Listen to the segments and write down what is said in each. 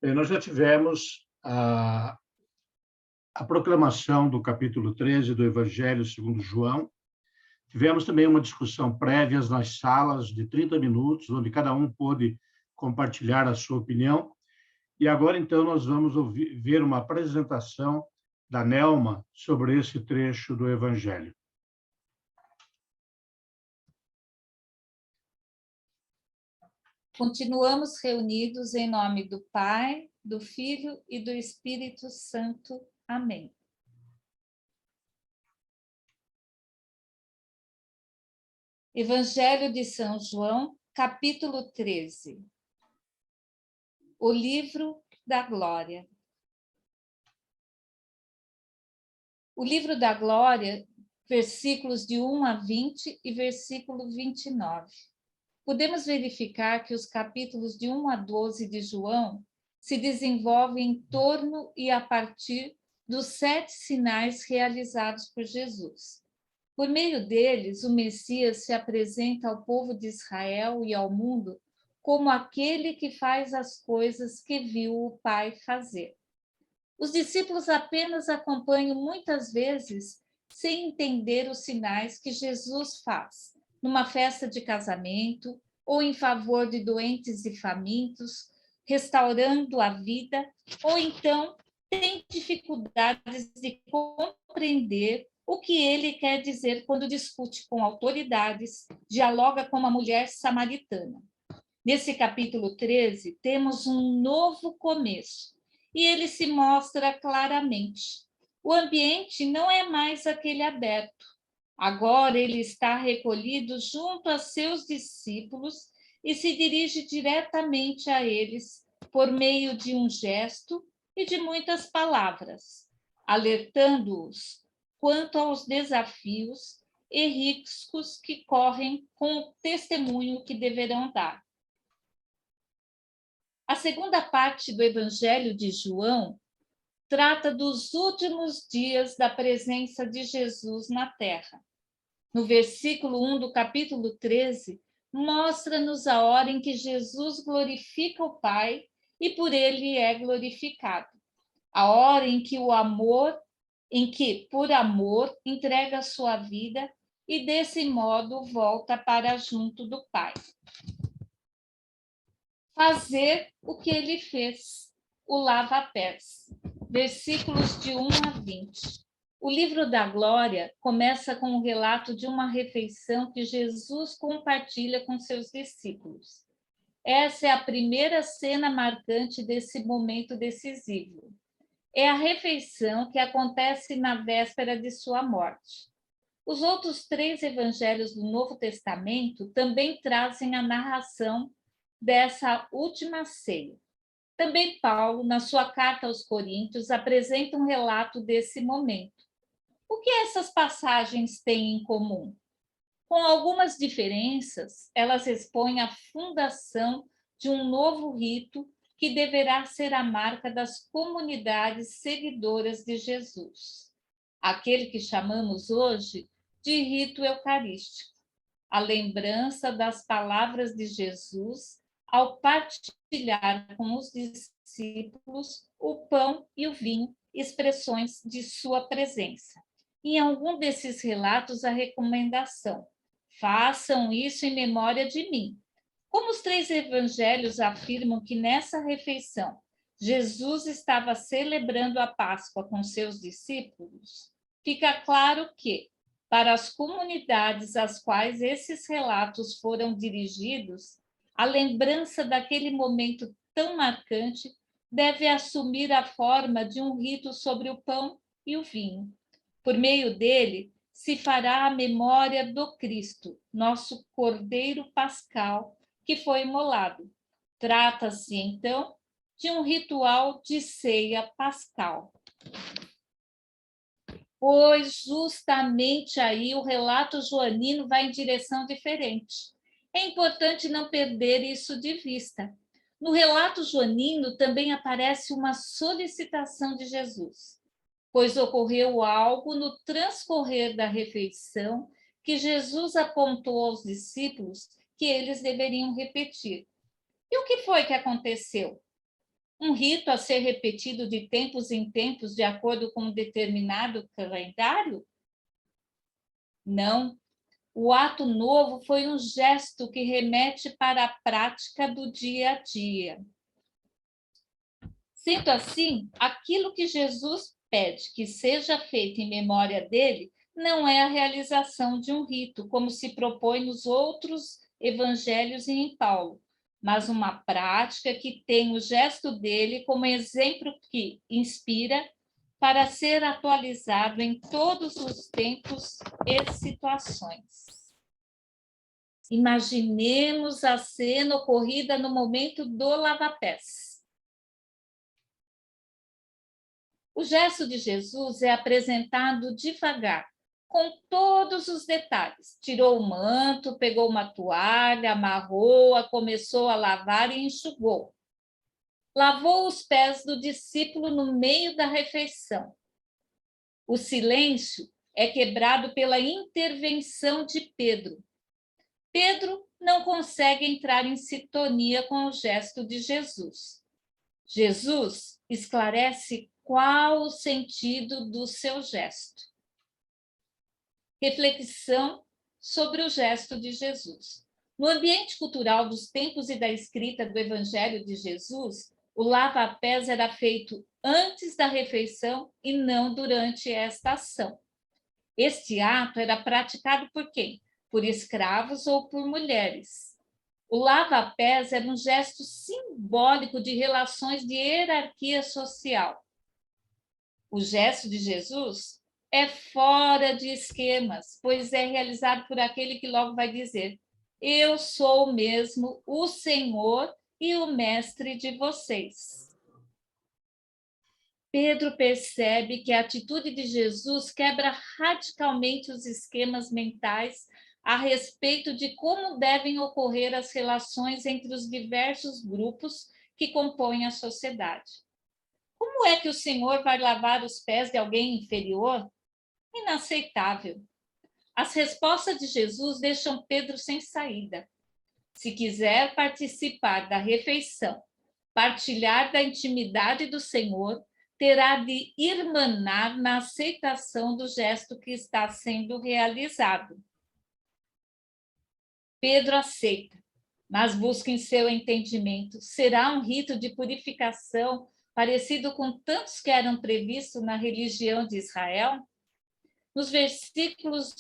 Bem, nós já tivemos a proclamação do capítulo 13 do Evangelho segundo João. Tivemos também uma discussão prévia nas salas de 30 minutos, onde cada um pôde compartilhar a sua opinião. E agora, então, nós vamos ver uma apresentação da Nelma sobre esse trecho do Evangelho. Continuamos reunidos em nome do Pai, do Filho e do Espírito Santo. Amém. Evangelho de São João, capítulo 13. O livro da glória. O livro da glória, versículos de 1 a 20 e versículo 29. Podemos verificar que os capítulos de 1 a 12 de João se desenvolvem em torno e a partir dos 7 sinais realizados por Jesus. Por meio deles, o Messias se apresenta ao povo de Israel e ao mundo como aquele que faz as coisas que viu o Pai fazer. Os discípulos apenas acompanham muitas vezes sem entender os sinais que Jesus faz, numa festa de casamento ou em favor de doentes e famintos, restaurando a vida, ou então têm dificuldades de compreender o que ele quer dizer quando discute com autoridades, dialoga com uma mulher samaritana. Nesse capítulo 13, temos um novo começo, e ele se mostra claramente. O ambiente não é mais aquele aberto. Agora ele está recolhido junto a seus discípulos e se dirige diretamente a eles por meio de um gesto e de muitas palavras, alertando-os quanto aos desafios e riscos que correm com o testemunho que deverão dar. A segunda parte do Evangelho de João trata dos últimos dias da presença de Jesus na Terra. No versículo 1 do capítulo 13, mostra-nos a hora em que Jesus glorifica o Pai e por ele é glorificado. A hora em que por amor, entrega a sua vida e desse modo volta para junto do Pai. Fazer o que ele fez, o lava-pés. Versículos de 1 a 20. O livro da glória começa com o relato de uma refeição que Jesus compartilha com seus discípulos. Essa é a primeira cena marcante desse momento decisivo. É a refeição que acontece na véspera de sua morte. Os outros 3 evangelhos do Novo Testamento também trazem a narração dessa última ceia. Também Paulo, na sua carta aos Coríntios, apresenta um relato desse momento. O que essas passagens têm em comum? Com algumas diferenças, elas expõem a fundação de um novo rito que deverá ser a marca das comunidades seguidoras de Jesus. Aquele que chamamos hoje de rito eucarístico, a lembrança das palavras de Jesus ao partilhar com os discípulos o pão e o vinho, expressões de sua presença. Em algum desses relatos, a recomendação: façam isso em memória de mim. Como os 3 evangelhos afirmam que nessa refeição Jesus estava celebrando a Páscoa com seus discípulos, fica claro que, para as comunidades às quais esses relatos foram dirigidos, a lembrança daquele momento tão marcante deve assumir a forma de um rito sobre o pão e o vinho. Por meio dele, se fará a memória do Cristo, nosso Cordeiro Pascal, que foi imolado. Trata-se, então, de um ritual de ceia pascal. Pois justamente aí o relato joanino vai em direção diferente. É importante não perder isso de vista. No relato joanino também aparece uma solicitação de Jesus, pois ocorreu algo no transcorrer da refeição que Jesus apontou aos discípulos que eles deveriam repetir. E o que foi que aconteceu? Um rito a ser repetido de tempos em tempos de acordo com um determinado calendário? Não. O ato novo foi um gesto que remete para a prática do dia a dia. Sendo assim, aquilo que Jesus pede que seja feito em memória dele não é a realização de um rito, como se propõe nos outros evangelhos e em Paulo, mas uma prática que tem o gesto dele como exemplo que inspira para ser atualizado em todos os tempos e situações. Imaginemos a cena ocorrida no momento do lava-pés. O gesto de Jesus é apresentado devagar, com todos os detalhes. Tirou o manto, pegou uma toalha, amarrou-a, começou a lavar e enxugou. Lavou os pés do discípulo no meio da refeição. O silêncio é quebrado pela intervenção de Pedro. Pedro não consegue entrar em sintonia com o gesto de Jesus. Jesus esclarece qual o sentido do seu gesto. Reflexão sobre o gesto de Jesus. No ambiente cultural dos tempos e da escrita do Evangelho de Jesus, o lava-pés era feito antes da refeição e não durante esta ação. Este ato era praticado por quem? Por escravos ou por mulheres. O lava-pés era um gesto simbólico de relações de hierarquia social. O gesto de Jesus é fora de esquemas, pois é realizado por aquele que logo vai dizer: eu sou mesmo o Senhor e o mestre de vocês. Pedro percebe que a atitude de Jesus quebra radicalmente os esquemas mentais a respeito de como devem ocorrer as relações entre os diversos grupos que compõem a sociedade. Como é que o Senhor vai lavar os pés de alguém inferior? Inaceitável. As respostas de Jesus deixam Pedro sem saída. Se quiser participar da refeição, partilhar da intimidade do Senhor, terá de irmanar na aceitação do gesto que está sendo realizado. Pedro aceita, mas busca em seu entendimento. Será um rito de purificação parecido com tantos que eram previstos na religião de Israel? Nos versículos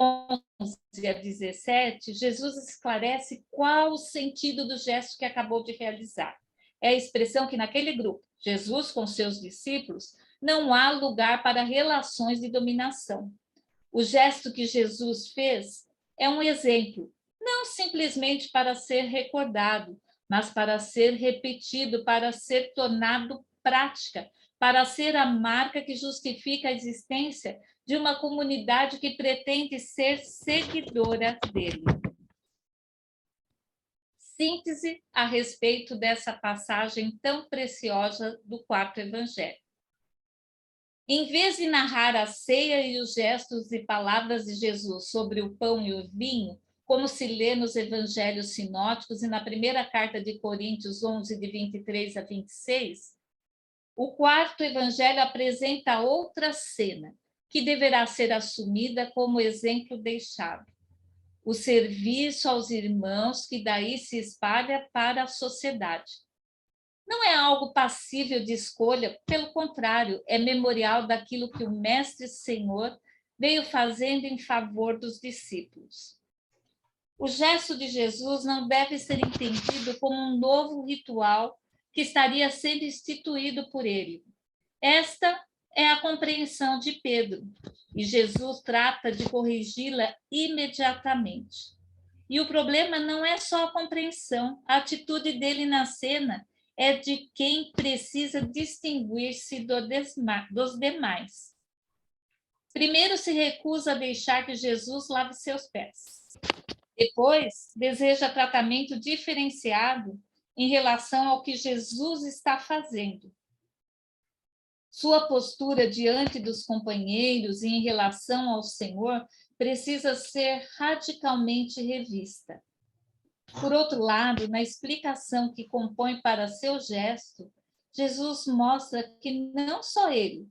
11 a 17, Jesus esclarece qual o sentido do gesto que acabou de realizar. É a expressão que naquele grupo, Jesus com seus discípulos, não há lugar para relações de dominação. O gesto que Jesus fez é um exemplo, não simplesmente para ser recordado, mas para ser repetido, para ser tornado prática, para ser a marca que justifica a existência de uma comunidade que pretende ser seguidora dele. Síntese a respeito dessa passagem tão preciosa do quarto evangelho. Em vez de narrar a ceia e os gestos e palavras de Jesus sobre o pão e o vinho, como se lê nos evangelhos sinóticos e na primeira carta de Coríntios 11, de 23 a 26, o quarto evangelho apresenta outra cena, que deverá ser assumida como exemplo deixado. O serviço aos irmãos que daí se espalha para a sociedade. Não é algo passível de escolha, pelo contrário, é memorial daquilo que o Mestre Senhor veio fazendo em favor dos discípulos. O gesto de Jesus não deve ser entendido como um novo ritual que estaria sendo instituído por ele. Esta é a compreensão de Pedro, e Jesus trata de corrigi-la imediatamente. E o problema não é só a compreensão, a atitude dele na cena é de quem precisa distinguir-se dos demais. Primeiro, se recusa a deixar que Jesus lave seus pés. Depois, deseja tratamento diferenciado em relação ao que Jesus está fazendo. Sua postura diante dos companheiros e em relação ao Senhor precisa ser radicalmente revista. Por outro lado, na explicação que compõe para seu gesto, Jesus mostra que não só ele,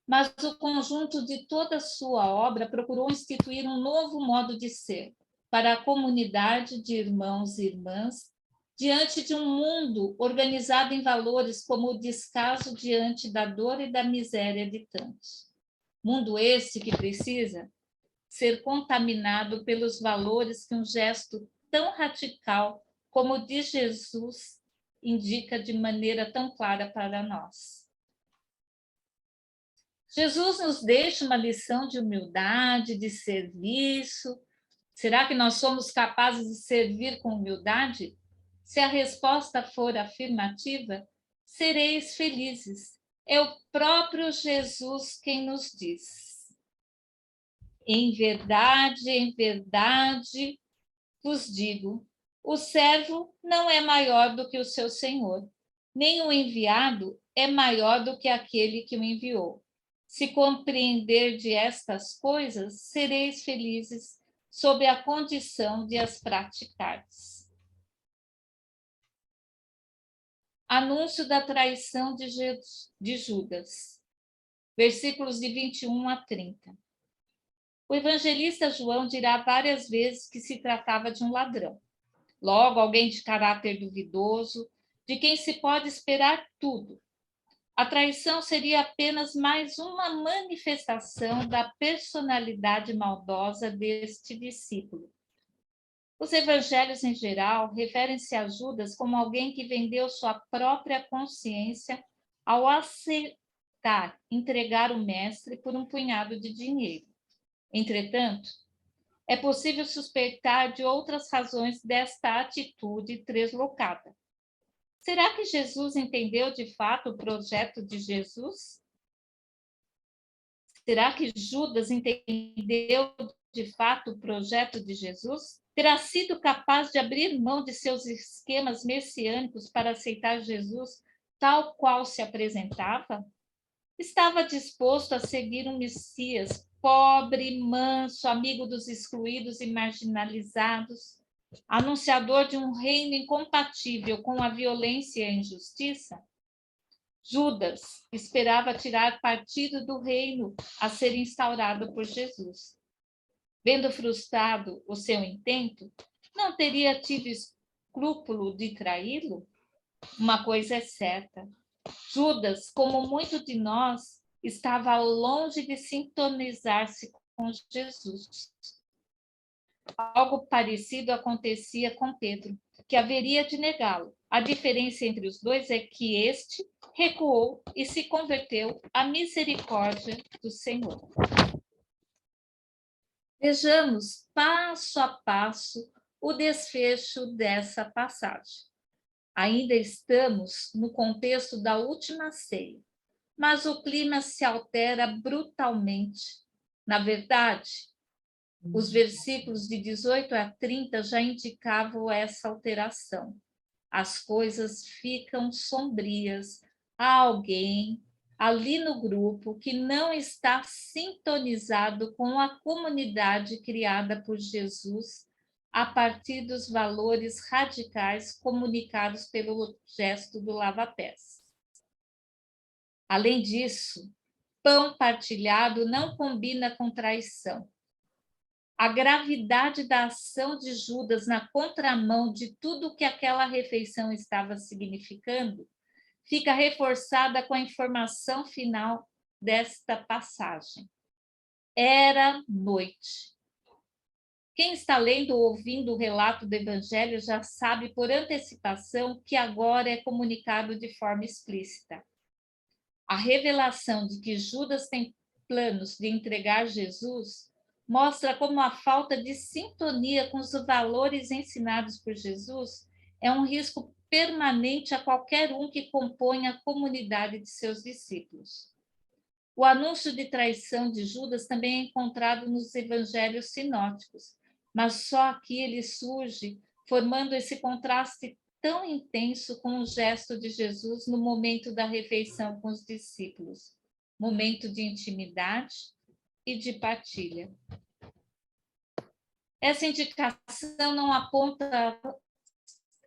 mas o conjunto de toda a sua obra procurou instituir um novo modo de ser para a comunidade de irmãos e irmãs diante de um mundo organizado em valores como o descaso diante da dor e da miséria de tantos. Mundo esse que precisa ser contaminado pelos valores que um gesto tão radical como o de Jesus indica de maneira tão clara para nós. Jesus nos deixa uma lição de humildade, de serviço. Será que nós somos capazes de servir com humildade? Se a resposta for afirmativa, sereis felizes. É o próprio Jesus quem nos diz. Em verdade vos digo, o servo não é maior do que o seu senhor, nem o enviado é maior do que aquele que o enviou. Se compreenderdes estas coisas, sereis felizes sob a condição de as praticardes. Anúncio da traição de Judas, versículos de 21 a 30. O evangelista João dirá várias vezes que se tratava de um ladrão. Logo, alguém de caráter duvidoso, de quem se pode esperar tudo. A traição seria apenas mais uma manifestação da personalidade maldosa deste discípulo. Os evangelhos, em geral, referem-se a Judas como alguém que vendeu sua própria consciência ao aceitar entregar o mestre por um punhado de dinheiro. Entretanto, é possível suspeitar de outras razões desta atitude deslocada. Será que Jesus entendeu de fato o projeto de Jesus? Será que Judas entendeu de fato o projeto de Jesus? Terá sido capaz de abrir mão de seus esquemas messiânicos para aceitar Jesus tal qual se apresentava? Estava disposto a seguir um Messias pobre, manso, amigo dos excluídos e marginalizados, anunciador de um reino incompatível com a violência e a injustiça? Judas esperava tirar partido do reino a ser instaurado por Jesus. Vendo frustrado o seu intento, não teria tido escrúpulo de traí-lo? Uma coisa é certa: Judas, como muitos de nós, estava longe de sintonizar-se com Jesus. Algo parecido acontecia com Pedro, que haveria de negá-lo. A diferença entre os dois é que este recuou e se converteu à misericórdia do Senhor. Vejamos passo a passo o desfecho dessa passagem. Ainda estamos no contexto da última ceia, mas o clima se altera brutalmente. Na verdade, os versículos de 18 a 30 já indicavam essa alteração. As coisas ficam sombrias. Há alguém ali no grupo que não está sintonizado com a comunidade criada por Jesus a partir dos valores radicais comunicados pelo gesto do lava-pés. Além disso, pão partilhado não combina com traição. A gravidade da ação de Judas na contramão de tudo que aquela refeição estava significando fica reforçada com a informação final desta passagem. Era noite. Quem está lendo ou ouvindo o relato do Evangelho já sabe por antecipação que agora é comunicado de forma explícita. A revelação de que Judas tem planos de entregar Jesus mostra como a falta de sintonia com os valores ensinados por Jesus é um risco permanente a qualquer um que compõe a comunidade de seus discípulos. O anúncio de traição de Judas também é encontrado nos evangelhos sinóticos, mas só aqui ele surge, formando esse contraste tão intenso com o gesto de Jesus no momento da refeição com os discípulos, momento de intimidade e de partilha. Essa indicação não aponta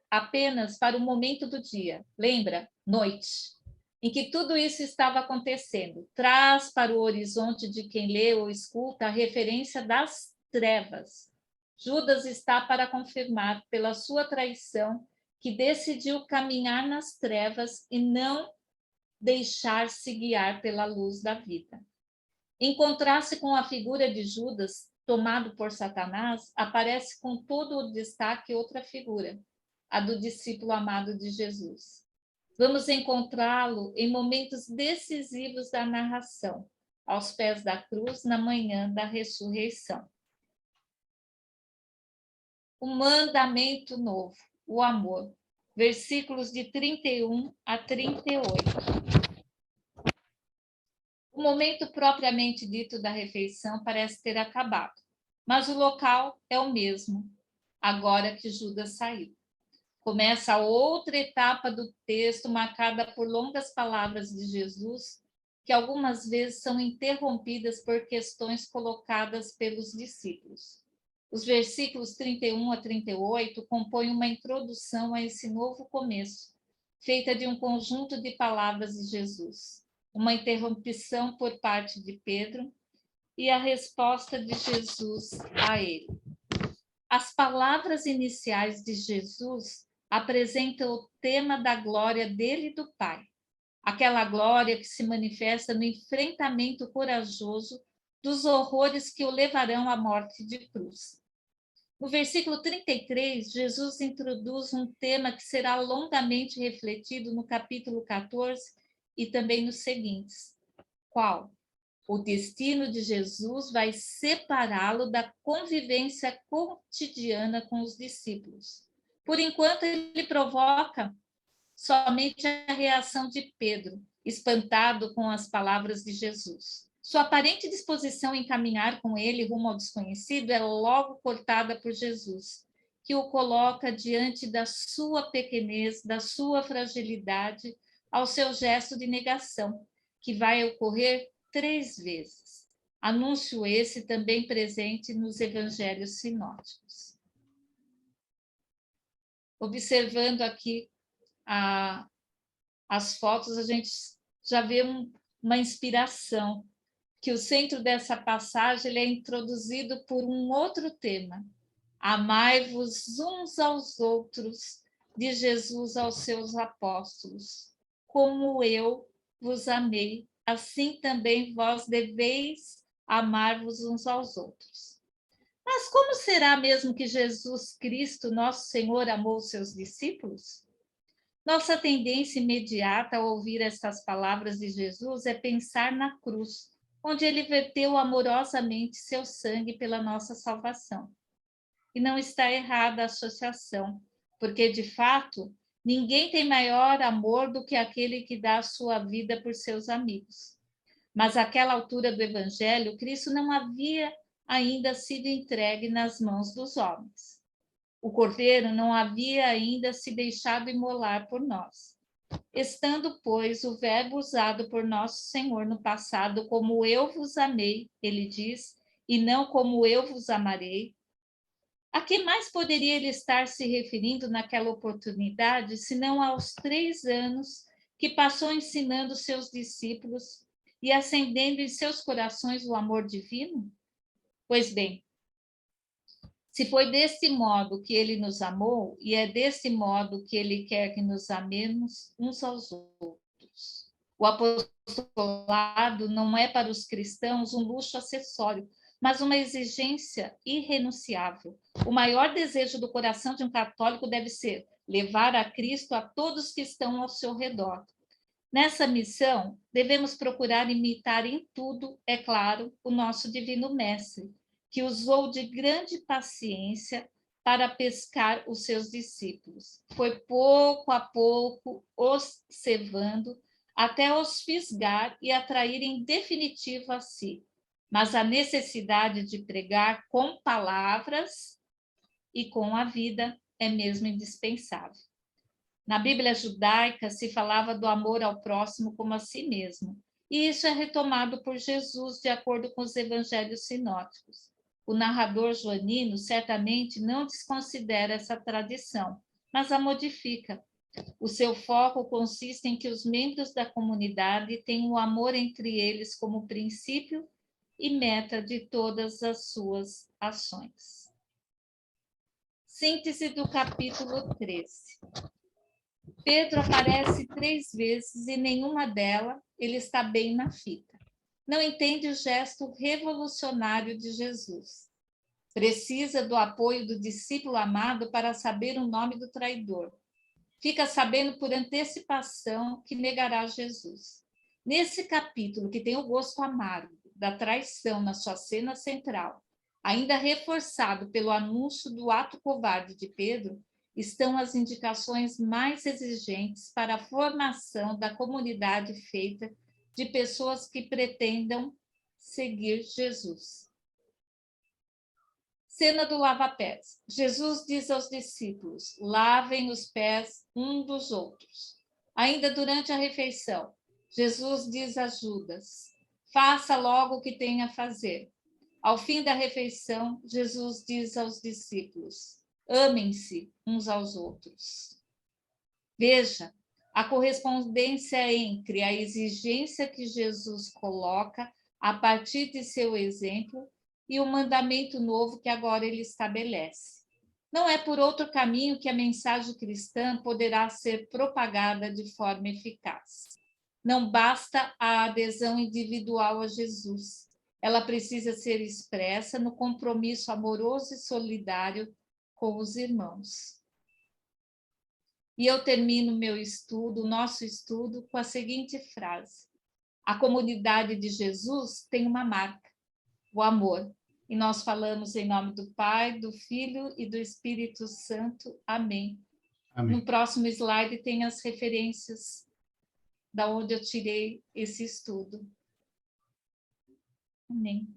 apenas para o momento do dia, lembra? Noite, em que tudo isso estava acontecendo. Traz para o horizonte de quem lê ou escuta a referência das trevas. Judas está para confirmar, pela sua traição, que decidiu caminhar nas trevas e não deixar-se guiar pela luz da vida. Em contraste com a figura de Judas, tomado por Satanás, aparece com todo o destaque outra figura, a do discípulo amado de Jesus. Vamos encontrá-lo em momentos decisivos da narração, aos pés da cruz, na manhã da ressurreição. O mandamento novo, o amor. Versículos de 31 a 38. O momento propriamente dito da refeição parece ter acabado, mas o local é o mesmo, agora que Judas saiu. Começa outra etapa do texto, marcada por longas palavras de Jesus, que algumas vezes são interrompidas por questões colocadas pelos discípulos. Os versículos 31 a 38 compõem uma introdução a esse novo começo, feita de um conjunto de palavras de Jesus, uma interrupção por parte de Pedro e a resposta de Jesus a ele. As palavras iniciais de Jesus apresentam o tema da glória dele e do Pai, aquela glória que se manifesta no enfrentamento corajoso dos horrores que o levarão à morte de cruz. No versículo 33, Jesus introduz um tema que será longamente refletido no capítulo 14 e também nos seguintes. Qual? O destino de Jesus vai separá-lo da convivência cotidiana com os discípulos. Por enquanto, ele provoca somente a reação de Pedro, espantado com as palavras de Jesus. Sua aparente disposição em caminhar com ele rumo ao desconhecido é logo cortada por Jesus, que o coloca diante da sua pequenez, da sua fragilidade, ao seu gesto de negação, que vai ocorrer 3 vezes. Anúncio esse também presente nos evangelhos sinóticos. Observando aqui as fotos, a gente já vê uma inspiração, que o centro dessa passagem ele é introduzido por um outro tema. Amai-vos uns aos outros, de Jesus aos seus apóstolos. Como eu vos amei, assim também vós deveis amar-vos uns aos outros. Mas como será mesmo que Jesus Cristo, nosso Senhor, amou os seus discípulos? Nossa tendência imediata ao ouvir estas palavras de Jesus é pensar na cruz, onde ele verteu amorosamente seu sangue pela nossa salvação. E não está errada a associação, porque, de fato, ninguém tem maior amor do que aquele que dá a sua vida por seus amigos. Mas àquela altura do Evangelho, Cristo não havia ainda sido entregue nas mãos dos homens. O Cordeiro não havia ainda se deixado imolar por nós. Estando, pois, o verbo usado por nosso Senhor no passado como eu vos amei, ele diz, e não como eu vos amarei, a que mais poderia ele estar se referindo naquela oportunidade, senão aos 3 anos que passou ensinando seus discípulos e acendendo em seus corações o amor divino? Pois bem, se foi desse modo que ele nos amou, e é desse modo que ele quer que nos amemos uns aos outros. O apostolado não é para os cristãos um luxo acessório, mas uma exigência irrenunciável. O maior desejo do coração de um católico deve ser levar a Cristo a todos que estão ao seu redor. Nessa missão, devemos procurar imitar em tudo, é claro, o nosso divino mestre, que usou de grande paciência para pescar os seus discípulos. Foi pouco a pouco os cevando até os fisgar e atrair em definitivo a si. Mas a necessidade de pregar com palavras e com a vida é mesmo indispensável. Na Bíblia judaica se falava do amor ao próximo como a si mesmo, e isso é retomado por Jesus de acordo com os evangelhos sinóticos. O narrador joanino certamente não desconsidera essa tradição, mas a modifica. O seu foco consiste em que os membros da comunidade tenham o amor entre eles como princípio e meta de todas as suas ações. Síntese do capítulo 13. Pedro aparece 3 vezes e nenhuma delas ele está bem na fita. Não entende o gesto revolucionário de Jesus. Precisa do apoio do discípulo amado para saber o nome do traidor. Fica sabendo por antecipação que negará Jesus. Nesse capítulo, que tem o gosto amargo da traição na sua cena central, ainda reforçado pelo anúncio do ato covarde de Pedro, estão as indicações mais exigentes para a formação da comunidade feita de pessoas que pretendam seguir Jesus. Cena do lava-pés. Jesus diz aos discípulos: lavem os pés um dos outros. Ainda durante a refeição, Jesus diz a Judas: faça logo o que tem a fazer. Ao fim da refeição, Jesus diz aos discípulos: amem-se uns aos outros. Veja a correspondência entre a exigência que Jesus coloca a partir de seu exemplo e o mandamento novo que agora ele estabelece. Não é por outro caminho que a mensagem cristã poderá ser propagada de forma eficaz. Não basta a adesão individual a Jesus. Ela precisa ser expressa no compromisso amoroso e solidário com os irmãos. E eu termino meu estudo, nosso estudo, com a seguinte frase: a comunidade de Jesus tem uma marca, o amor. E nós falamos em nome do Pai, do Filho e do Espírito Santo. Amém. Amém. No próximo slide tem as referências da onde eu tirei esse estudo. Amém.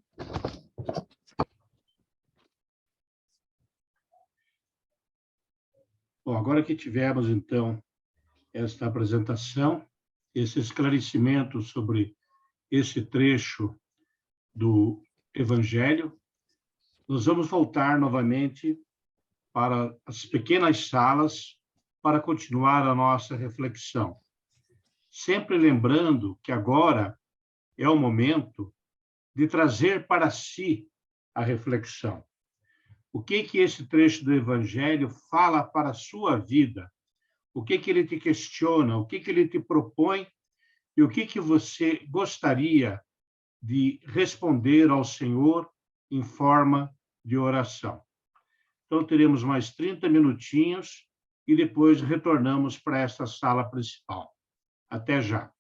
Bom, agora que tivemos, então, esta apresentação, esse esclarecimento sobre esse trecho do Evangelho, nós vamos voltar novamente para as pequenas salas para continuar a nossa reflexão. Sempre lembrando que agora é o momento de trazer para si a reflexão. O que esse trecho do Evangelho fala para a sua vida? O que ele te questiona? O que ele te propõe? E o que você gostaria de responder ao Senhor em forma de oração? Então, teremos mais 30 minutinhos e depois retornamos para essa sala principal. Até já.